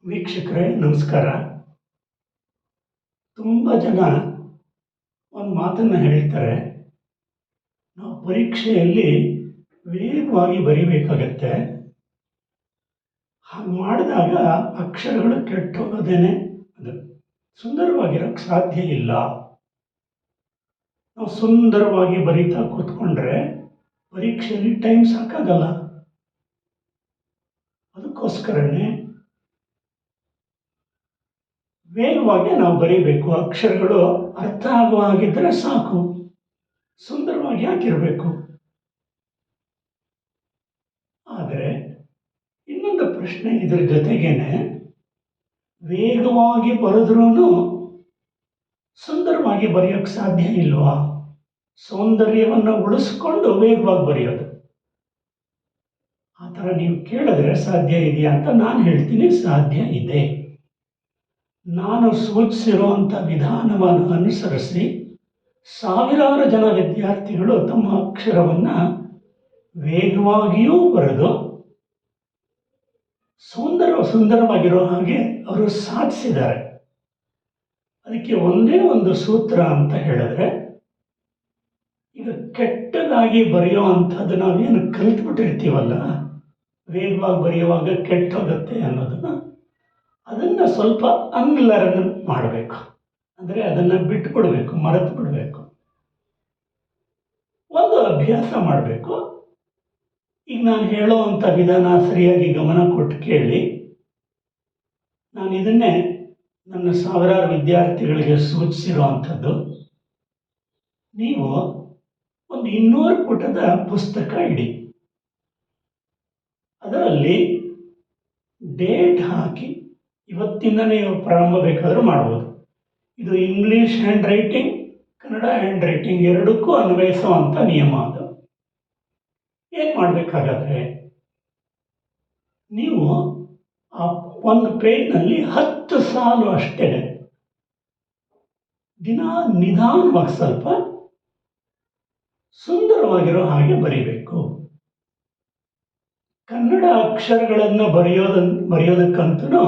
ವೀಕ್ಷಕರೇ ನಮಸ್ಕಾರ. ತುಂಬ ಜನ ಒಂದು ಮಾತನ್ನು ಹೇಳ್ತಾರೆ, ನಾವು ಪರೀಕ್ಷೆಯಲ್ಲಿ ವೇಗವಾಗಿ ಬರೀಬೇಕಾಗತ್ತೆ, ಹಾಗೆ ಮಾಡಿದಾಗ ಅಕ್ಷರಗಳು ಕೆಟ್ಟು ಹೋಗೋದೇನೆ ಅದು ಸುಂದರವಾಗಿರೋಕ್ಕೆ ಸಾಧ್ಯ ಇಲ್ಲ. ನಾವು ಸುಂದರವಾಗಿ ಬರೀತಾ ಕೂತ್ಕೊಂಡ್ರೆ ಪರೀಕ್ಷೆಯಲ್ಲಿ ಟೈಮ್ ಸಾಕಾಗಲ್ಲ. ಅದಕ್ಕೋಸ್ಕರನೇ ವೇಗವಾಗಿ ನಾವು ಬರೀಬೇಕು. ಅಕ್ಷರಗಳು ಅರ್ಥ ಆಗುವ ಹಾಗಿದ್ದರೆ ಸಾಕು, ಸುಂದರವಾಗಿ ಯಾಕಿರಬೇಕು. ಆದರೆ ಇನ್ನೊಂದು ಪ್ರಶ್ನೆ ಇದರ ಜೊತೆಗೇನೆ, ವೇಗವಾಗಿ ಬರೆದ್ರೂ ಸುಂದರವಾಗಿ ಬರೆಯೋಕ್ಕೆ ಸಾಧ್ಯ ಇಲ್ವಾ? ಸೌಂದರ್ಯವನ್ನು ಉಳಿಸ್ಕೊಂಡು ವೇಗವಾಗಿ ಬರೆಯೋದು, ಆ ಥರ ನೀವು ಕೇಳಿದ್ರೆ ಸಾಧ್ಯ ಇದೆಯಾ ಅಂತ ನಾನು ಹೇಳ್ತೀನಿ, ಸಾಧ್ಯ ಇದೆ. ನಾನು ಸೂಚಿಸಿರುವಂಥ ವಿಧಾನವನ್ನು ಅನುಸರಿಸಿ ಸಾವಿರಾರು ಜನ ವಿದ್ಯಾರ್ಥಿಗಳು ತಮ್ಮ ಅಕ್ಷರವನ್ನು ವೇಗವಾಗಿಯೂ ಬರೆದು ಸುಂದರವಾಗಿರೋ ಹಾಗೆ ಅವರು ಸಾಧಿಸಿದ್ದಾರೆ. ಅದಕ್ಕೆ ಒಂದೇ ಒಂದು ಸೂತ್ರ ಅಂತ ಹೇಳಿದ್ರೆ, ಈಗ ಕೆಟ್ಟದಾಗಿ ಬರೆಯೋ ಅಂಥದ್ದು ನಾವೇನು ಕಲಿತ್ಬಿಟ್ಟಿರ್ತೀವಲ್ಲ, ವೇಗವಾಗಿ ಬರೆಯುವಾಗ ಕೆಟ್ಟೋಗುತ್ತೆ ಅನ್ನೋದನ್ನು, ಅದನ್ನು ಸ್ವಲ್ಪ ಅನ್ಲರ್ನ್ ಮಾಡಬೇಕು. ಅಂದರೆ ಅದನ್ನು ಬಿಟ್ಬಿಡ್ಬೇಕು, ಮರೆತು ಬಿಡಬೇಕು, ಒಂದು ಅಭ್ಯಾಸ ಮಾಡಬೇಕು. ಈಗ ನಾನು ಹೇಳೋ ಅಂಥ ವಿಧಾನ ಸರಿಯಾಗಿ ಗಮನ ಕೊಟ್ಟು ಕೇಳಿ. ನಾನು ಇದನ್ನೇ ನನ್ನ ಸಾವಿರಾರು ವಿದ್ಯಾರ್ಥಿಗಳಿಗೆ ಸೂಚಿಸಿರೋ ಅಂಥದ್ದು. ನೀವು ಒಂದು 200 ಪುಟದ ಪುಸ್ತಕ ಇಡಿ, ಅದರಲ್ಲಿ ಡೇಟ್ ಹಾಕಿ ಇವತ್ತಿಂದ ನೀವು ಪ್ರಾರಂಭ ಬೇಕಾದರೂ ಮಾಡ್ಬೋದು. ಇದು English hand writing, Kannada hand writing ಎರಡಕ್ಕೂ ಅನ್ವಯಿಸುವಂಥ ನಿಯಮ ಅದು. ಏನು ಮಾಡಬೇಕಾಗಾದ್ರೆ, ನೀವು ಆ ಒಂದು ಪೇಜ್ನಲ್ಲಿ 10 ಸಾಲು ಅಷ್ಟೇ ದಿನ ನಿಧಾನವಾಗಿ ಸ್ವಲ್ಪ ಸುಂದರವಾಗಿರೋ ಹಾಗೆ ಬರೀಬೇಕು. ಕನ್ನಡ ಅಕ್ಷರಗಳನ್ನು ಬರೆಯೋದಕ್ಕಂತೂ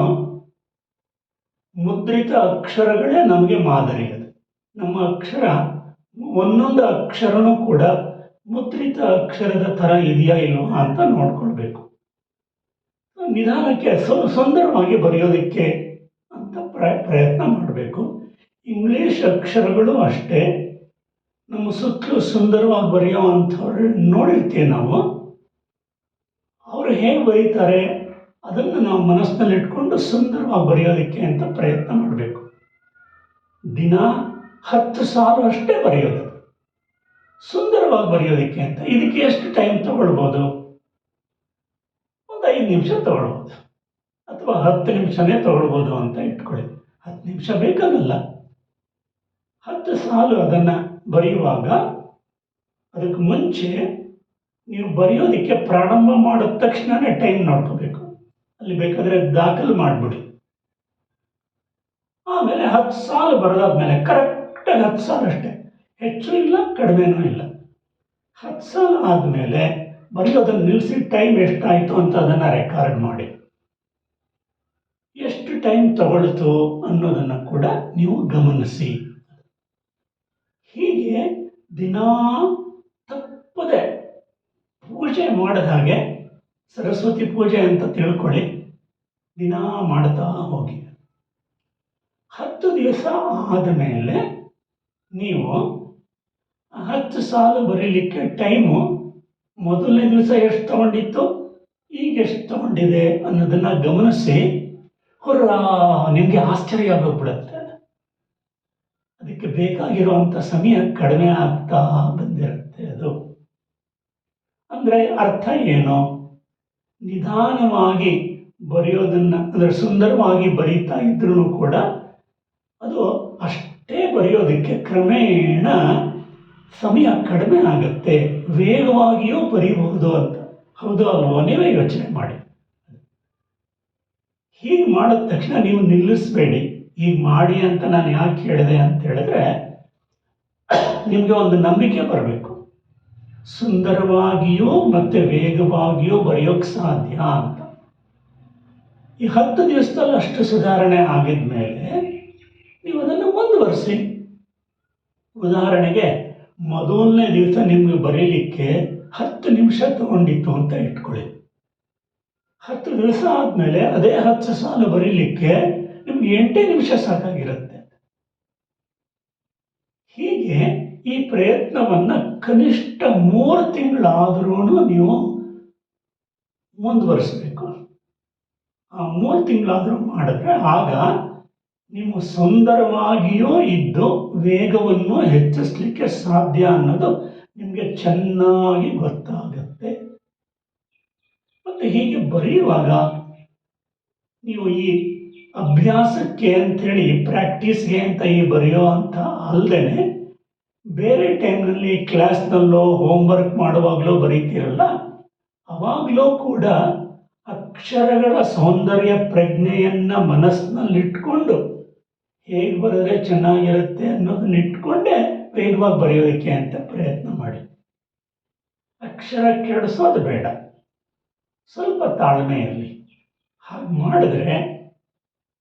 ಮುದ್ರಿತ ಅಕ್ಷರಗಳೇ ನಮಗೆ ಮಾದರಿ. ಅದು ನಮ್ಮ ಅಕ್ಷರ, ಒಂದೊಂದು ಅಕ್ಷರನೂ ಕೂಡ ಮುದ್ರಿತ ಅಕ್ಷರದ ಥರ ಇದೆಯಾ ಇಲ್ವಾ ಅಂತ ನೋಡ್ಕೊಳ್ಬೇಕು. ನಿಧಾನಕ್ಕೆ ಸುಂದರವಾಗಿ ಬರೆಯೋದಕ್ಕೆ ಅಂತ ಪ್ರಯತ್ನ ಮಾಡಬೇಕು. ಇಂಗ್ಲೀಷ್ ಅಕ್ಷರಗಳು ಅಷ್ಟೇ, ನಮ್ಮ ಸುತ್ತಲೂ ಸುಂದರವಾಗಿ ಬರೆಯೋ ಅಂಥವ್ರು ನೋಡಿರ್ತೀವಿ ನಾವು. ಅವರು ಹೇಗೆ ಬರೀತಾರೆ ಅದನ್ನು ನಾವು ಮನಸ್ಸಿನಲ್ಲಿ ಇಟ್ಕೊಂಡು ಸುಂದರವಾಗಿ ಬರೆಯೋದಕ್ಕೆ ಅಂತ ಪ್ರಯತ್ನ ಮಾಡಬೇಕು. ದಿನ 10 ಸಾಲು ಅಷ್ಟೇ ಬರೆಯೋದು, ಸುಂದರವಾಗಿ ಬರೆಯೋದಕ್ಕೆ ಅಂತ. ಇದಕ್ಕೆ ಎಷ್ಟು ಟೈಮ್ ತಗೊಳ್ಬೋದು? ಒಂದು 5 ನಿಮಿಷ ತಗೊಳ್ಬೋದು, ಅಥವಾ 10 ನಿಮಿಷನೇ ತಗೊಳ್ಬೋದು ಅಂತ ಇಟ್ಕೊಳ್ಳಿ. 10 ನಿಮಿಷ ಬೇಕಾಗಲ್ಲ. 10 ಸಾಲು ಅದನ್ನು ಬರೆಯುವಾಗ ಅದಕ್ಕೆ ಮುಂಚೆ ನೀವು ಬರೆಯೋದಕ್ಕೆ ಪ್ರಾರಂಭ ಮಾಡಿದ ತಕ್ಷಣವೇ ಟೈಮ್ ನೋಡ್ಕೋಬೇಕು. ಅಲ್ಲಿ ಬೇಕಾದರೆ ದಾಖಲು ಮಾಡಿಬಿಡಿ. ಆಮೇಲೆ 10 ಸಾಲು ಬರೆದಾದ್ಮೇಲೆ ಕರೆಕ್ಟಾಗಿ 10 ಸಾಲು ಅಷ್ಟೇ, ಹೆಚ್ಚು ಇಲ್ಲ ಕಡಿಮೆನೂ ಇಲ್ಲ. 10 ಸಾಲು ಆದಮೇಲೆ ಬರೆಯೋದನ್ನು ನಿಲ್ಲಿಸಿ ಟೈಮ್ ಎಷ್ಟಾಯಿತು ಅಂತ ಅದನ್ನು ರೆಕಾರ್ಡ್ ಮಾಡಿ. ಎಷ್ಟು ಟೈಮ್ ತಗೊಳ್ತು ಅನ್ನೋದನ್ನು ಕೂಡ ನೀವು ಗಮನಿಸಿ. ಹೀಗೆ ದಿನಾ ತಪ್ಪದೆ ಪೂಜೆ ಮಾಡಿದ ಹಾಗೆ, ಸರಸ್ವತಿ ಪೂಜೆ ಅಂತ ತಿಳ್ಕೊಳ್ಳಿ, ದಿನ ಮಾಡ್ತಾ ಹೋಗಿ. 10 ದಿವಸ ಆದಮೇಲೆ ನೀವು 10 ಸಾಲು ಬರೀಲಿಕ್ಕೆ ಟೈಮು ಮೊದಲನೇ ದಿವಸ ಎಷ್ಟು ತಗೊಂಡಿತ್ತು, ಈಗ ಎಷ್ಟು ತಗೊಂಡಿದೆ ಅನ್ನೋದನ್ನು ಗಮನಿಸಿ. ನಿಮಗೆ ಆಶ್ಚರ್ಯ ಆಗೋಗ್ಬಿಡುತ್ತೆ. ಅದಕ್ಕೆ ಬೇಕಾಗಿರುವಂಥ ಸಮಯ ಕಡಿಮೆ ಆಗ್ತಾ ಬಂದಿರುತ್ತೆ. ಅದು ಅಂದರೆ ಅರ್ಥ ಏನು? ನಿಧಾನವಾಗಿ ಬರೆಯೋದನ್ನು, ಅಂದರೆ ಸುಂದರವಾಗಿ ಬರೀತಾ ಇದ್ರೂ ಕೂಡ ಅದು ಅಷ್ಟೇ ಬರೆಯೋದಕ್ಕೆ ಕ್ರಮೇಣ ಸಮಯ ಕಡಿಮೆ ಆಗುತ್ತೆ, ವೇಗವಾಗಿಯೂ ಬರೀಬಹುದು ಅಂತ. ಹೌದು ಅಲ್ವೋ? ನೀವೇ ಯೋಚನೆ ಮಾಡಿ. ಹೀಗೆ ಮಾಡಿದ ತಕ್ಷಣ ನೀವು ನಿಲ್ಲಿಸಬೇಡಿ. ಹೀಗೆ ಮಾಡಿ ಅಂತ ನಾನು ಯಾಕೆ ಹೇಳಿದೆ ಅಂತ ಹೇಳಿದ್ರೆ, ನಿಮಗೆ ಒಂದು ನಂಬಿಕೆ ಬರಬೇಕು, ಸುಂದರವಾಗಿಯೂ ಮತ್ತು ವೇಗವಾಗಿಯೂ ಬರೆಯೋಕ್ಕೆ ಸಾಧ್ಯ ಅಂತ. ಈ 10 ದಿವಸದಲ್ಲಿ ಅಷ್ಟು ಸುಧಾರಣೆ ಆಗಿದ ಮೇಲೆ ನೀವು ಅದನ್ನು ಮುಂದುವರಿಸಿ. ಉದಾಹರಣೆಗೆ ಮೊದಲನೇ ದಿವಸ ನಿಮಗೆ ಬರೀಲಿಕ್ಕೆ 10 ನಿಮಿಷ ತಗೊಂಡಿತ್ತು ಅಂತ ಇಟ್ಕೊಳ್ಳಿ. 10 ದಿವಸ ಆದಮೇಲೆ ಅದೇ 10 ಸಾಲು ಬರೀಲಿಕ್ಕೆ ನಿಮ್ಗೆ 8 ನಿಮಿಷ ಸಾಕಾಗಿರುತ್ತೆ. ಹೀಗೆ ಈ ಪ್ರಯತ್ನವನ್ನು ಕನಿಷ್ಠ 3 ತಿಂಗಳಾದರೂ ನೀವು ಮುಂದುವರಿಸಬೇಕು. ಆ 3 ತಿಂಗಳಾದರೂ ಮಾಡಿದ್ರೆ ಆಗ ನೀವು ಸುಂದರವಾಗಿಯೂ ಇದ್ದು ವೇಗವನ್ನು ಹೆಚ್ಚಿಸಲಿಕ್ಕೆ ಸಾಧ್ಯ ಅನ್ನೋದು ನಿಮಗೆ ಚೆನ್ನಾಗಿ ಗೊತ್ತಾಗುತ್ತೆ. ಮತ್ತು ಹೀಗೆ ಬರೆಯುವಾಗ ನೀವು ಈ ಅಭ್ಯಾಸಕ್ಕೆ ಅಂಥೇಳಿ ಪ್ರಾಕ್ಟೀಸ್ಗೆ ಅಂತ ಈ ಬರೆಯೋ ಅಂತ ಅಲ್ಲದೆ ಬೇರೆ ಟೈಮ್ನಲ್ಲಿ ಕ್ಲಾಸ್ನಲ್ಲೋ ಹೋಮ್ವರ್ಕ್ ಮಾಡುವಾಗಲೂ ಬರೀತಿರಲ್ಲ, ಅವಾಗಲೂ ಕೂಡ ಅಕ್ಷರಗಳ ಸೌಂದರ್ಯ ಪ್ರಜ್ಞೆಯನ್ನು ಮನಸ್ಸಿನಲ್ಲಿಟ್ಕೊಂಡು ಹೇಗೆ ಬರೆದ್ರೆ ಚೆನ್ನಾಗಿರುತ್ತೆ ಅನ್ನೋದನ್ನ ಇಟ್ಕೊಂಡೇ ವೇಗವಾಗಿ ಬರೆಯೋದಕ್ಕೆ ಅಂತ ಪ್ರಯತ್ನ ಮಾಡಿ. ಅಕ್ಷರ ಕೆಡಿಸೋದು ಬೇಡ, ಸ್ವಲ್ಪ ತಾಳ್ಮೆ ಇರಲಿ. ಹಾಗೆ ಮಾಡಿದ್ರೆ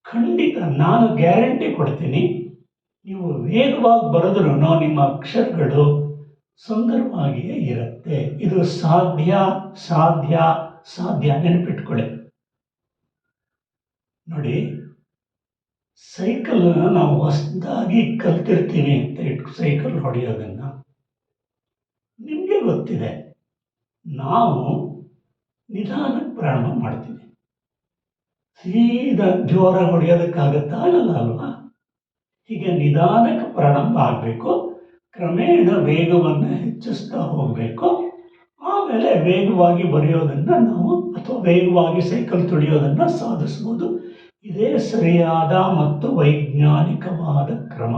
ಖಂಡಿತ ನಾನು ಗ್ಯಾರಂಟಿ ಕೊಡ್ತೀನಿ, ನೀವು ವೇಗವಾಗಿ ಬರೆದ್ರೂ ನಿಮ್ಮ ಅಕ್ಷರಗಳು ಸುಂದರವಾಗಿಯೇ ಇರುತ್ತೆ. ಇದು ಸಾಧ್ಯ ಸಾಧ್ಯ ಸಾಧ್ಯ, ನೆನಪಿಟ್ಕೊಳ್ಳಿ. ನೋಡಿ, ಸೈಕಲನ್ನು ನಾವು ಹೊಸದಾಗಿ ಕಲ್ತಿರ್ತೀವಿ ಅಂತ ಸೈಕಲ್ ಹೊಡೆಯೋದನ್ನು ನಿಮಗೆ ಗೊತ್ತಿದೆ. ನಾವು ನಿಧಾನಕ್ಕೆ ಪ್ರಾರಂಭ ಮಾಡ್ತೀವಿ. ಸೀದಾ ಜೋರಾಗಿ ಹೊಡೆಯೋದಕ್ಕಾಗತ್ತಾ? ಆಗಲ್ಲ ಅಲ್ವಾ? ಹೀಗೆ ನಿಧಾನಕ್ಕೆ ಪ್ರಾರಂಭ ಆಗಬೇಕು, ಕ್ರಮೇಣ ವೇಗವನ್ನು ಹೆಚ್ಚಿಸ್ತಾ ಹೋಗಬೇಕು. ಆಮೇಲೆ ವೇಗವಾಗಿ ಬರೆಯೋದನ್ನು ನಾವು ಅಥವಾ ವೇಗವಾಗಿ ಸೈಕಲ್ ತುಳಿಯೋದನ್ನು ಸಾಧಿಸ್ಬೋದು. ಇದೇ ಸರಿಯಾದ ಮತ್ತು ವೈಜ್ಞಾನಿಕವಾದ ಕ್ರಮ.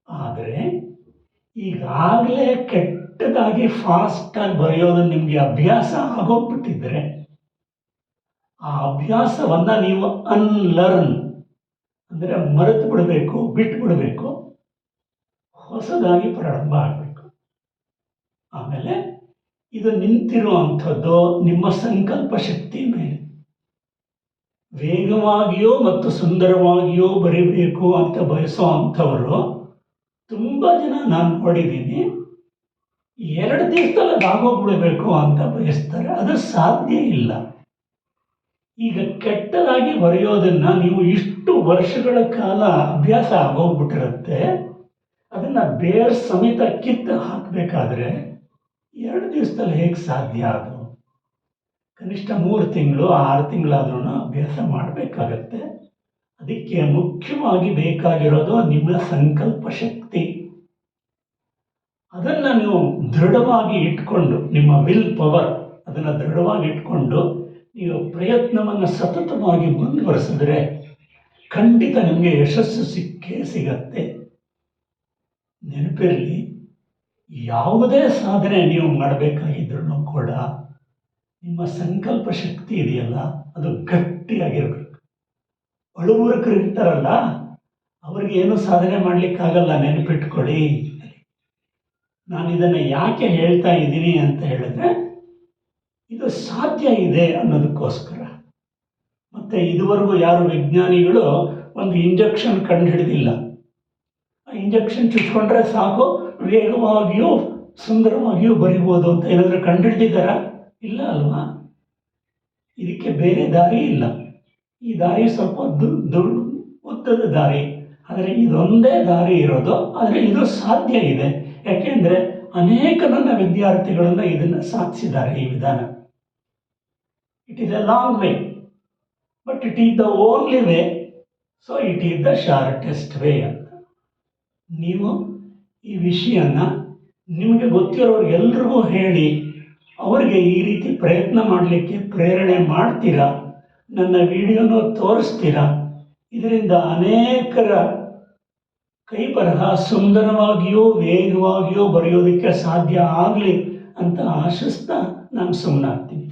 ಆದರೆ ಈಗಾಗಲೇ ಕೆಟ್ಟದಾಗಿ ಫಾಸ್ಟಾಗಿ ಬರೆಯೋದನ್ನು ನಿಮಗೆ ಅಭ್ಯಾಸ ಆಗೋಗ್ಬಿಟ್ಟಿದ್ರೆ ಆ ಅಭ್ಯಾಸವನ್ನು ನೀವು ಅನ್ಲರ್ನ್ ಅಂದರೆ ಮರೆತು ಬಿಡಬೇಕು, ಬಿಟ್ಬಿಡಬೇಕು, ಹೊಸದಾಗಿ ಪ್ರಾರಂಭ ಆಗಬೇಕು. ಆಮೇಲೆ ಇದು ನಿಂತಿರುವಂಥದ್ದು ನಿಮ್ಮ ಸಂಕಲ್ಪ ಶಕ್ತಿ ಮೇಲೆ. ವೇಗವಾಗಿಯೋ ಮತ್ತು ಸುಂದರವಾಗಿಯೋ ಬರೀಬೇಕು ಅಂತ ಬಯಸೋ ಅಂಥವರು ತುಂಬ ಜನ ನಾನು ನೋಡಿದ್ದೀನಿ. 2 ದಿವಸದಲ್ಲಿ ಅದಾಗೋಗ್ಬಿಡಬೇಕು ಅಂತ ಬಯಸ್ತಾರೆ. ಅದು ಸಾಧ್ಯ ಇಲ್ಲ. ಈಗ ಕೆಟ್ಟದಾಗಿ ಬರೆಯೋದನ್ನು ನೀವು ಇಷ್ಟು ವರ್ಷಗಳ ಕಾಲ ಅಭ್ಯಾಸ ಆಗೋಗ್ಬಿಟ್ಟಿರುತ್ತೆ. ಅದನ್ನು ಬೇರೆ ಸಮೇತ ಕಿತ್ತು ಹಾಕಬೇಕಾದ್ರೆ 2 ದಿವಸದಲ್ಲಿ ಹೇಗೆ ಸಾಧ್ಯ? ಅದು ಕನಿಷ್ಠ 3 ತಿಂಗಳು 6 ತಿಂಗಳಾದ್ರೂ ಅಭ್ಯಾಸ ಮಾಡಬೇಕಾಗತ್ತೆ. ಅದಕ್ಕೆ ಮುಖ್ಯವಾಗಿ ಬೇಕಾಗಿರೋದು ನಿಮ್ಮ ಸಂಕಲ್ಪ ಶಕ್ತಿ. ಅದನ್ನು ನೀವು ದೃಢವಾಗಿ ಇಟ್ಕೊಂಡು, ನಿಮ್ಮ ವಿಲ್ ಪವರ್ ಅದನ್ನು ದೃಢವಾಗಿ ಇಟ್ಕೊಂಡು ನೀವು ಪ್ರಯತ್ನವನ್ನು ಸತತವಾಗಿ ಮುಂದುವರೆಸಿದ್ರೆ ಖಂಡಿತ ನಿಮಗೆ ಯಶಸ್ಸು ಸಿಕ್ಕೇ ಸಿಗತ್ತೆ. ನೆನಪಿರಲಿ, ಯಾವುದೇ ಸಾಧನೆ ನೀವು ಮಾಡಬೇಕಾಗಿದ್ರೂ ಕೂಡ ನಿಮ್ಮ ಸಂಕಲ್ಪ ಶಕ್ತಿ ಇದೆಯಲ್ಲ, ಅದು ಗಟ್ಟಿಯಾಗಿರಬೇಕು. ಅಳುವರ್ಕರು ಇರ್ತಾರಲ್ಲ, ಅವ್ರಿಗೆ ಏನು ಸಾಧನೆ ಮಾಡಲಿಕ್ಕಾಗಲ್ಲ, ನೆನಪಿಟ್ಕೊಳ್ಳಿ. ನಾನು ಇದನ್ನು ಯಾಕೆ ಹೇಳ್ತಾ ಇದ್ದೀನಿ ಅಂತ ಹೇಳಿದ್ರೆ, ಇದು ಸಾಧ್ಯ ಇದೆ ಅನ್ನೋದಕ್ಕೋಸ್ಕರ. ಮತ್ತು ಇದುವರೆಗೂ ಯಾರು ವಿಜ್ಞಾನಿಗಳು ಒಂದು ಇಂಜೆಕ್ಷನ್ ಕಂಡುಹಿಡಿದಿಲ್ಲ. ಆ ಇಂಜೆಕ್ಷನ್ ಚುಚ್ಕೊಂಡ್ರೆ ಸಾಕು, ವೇಗವಾಗಿಯೂ ಸುಂದರವಾಗಿಯೂ ಬರಿಬೋದು ಅಂತ ಏನಾದರೂ ಕಂಡುಹಿಡಿದಿದ್ದಾರಾ? ಇಲ್ಲ ಅಲ್ವಾ? ಇದಕ್ಕೆ ಬೇರೆ ದಾರಿ ಇಲ್ಲ. ಈ ದಾರಿ ಸ್ವಲ್ಪ ಉದ್ದದ ದಾರಿ, ಆದರೆ ಇದೊಂದೇ ದಾರಿ ಇರೋದು. ಆದರೆ ಇದು ಸಾಧ್ಯ ಇದೆ, ಯಾಕೆಂದರೆ ಅನೇಕ ನನ್ನ ವಿದ್ಯಾರ್ಥಿಗಳನ್ನು ಇದನ್ನು ಸಾಧಿಸಿದ್ದಾರೆ. ಈ ವಿಧಾನ it is A long way, but it is the only way, so it is the shortest way ಅಂತ. ನೀವು ಈ ವಿಷಯನ ನಿಮಗೆ ಗೊತ್ತಿರೋರಿಗೆಲ್ರಿಗೂ ಹೇಳಿ, ಅವರಿಗೆ ಈ ರೀತಿ ಪ್ರಯತ್ನ ಮಾಡಲಿಕ್ಕೆ ಪ್ರೇರಣೆ ಮಾಡ್ತೀರಾ, ನನ್ನ ವಿಡಿಯೋನೂ ತೋರಿಸ್ತೀರಾ. ಇದರಿಂದ ಅನೇಕರ ಕೈ ಬರಹ ಸುಂದರವಾಗಿಯೂ ವೇಗವಾಗಿಯೂ ಬರೆಯೋದಕ್ಕೆ ಸಾಧ್ಯ ಆಗಲಿ ಅಂತ ಆಶಿಸ್ತಾ ನಾನು ಸುಮ್ಮನಾಗ್ತೀನಿ.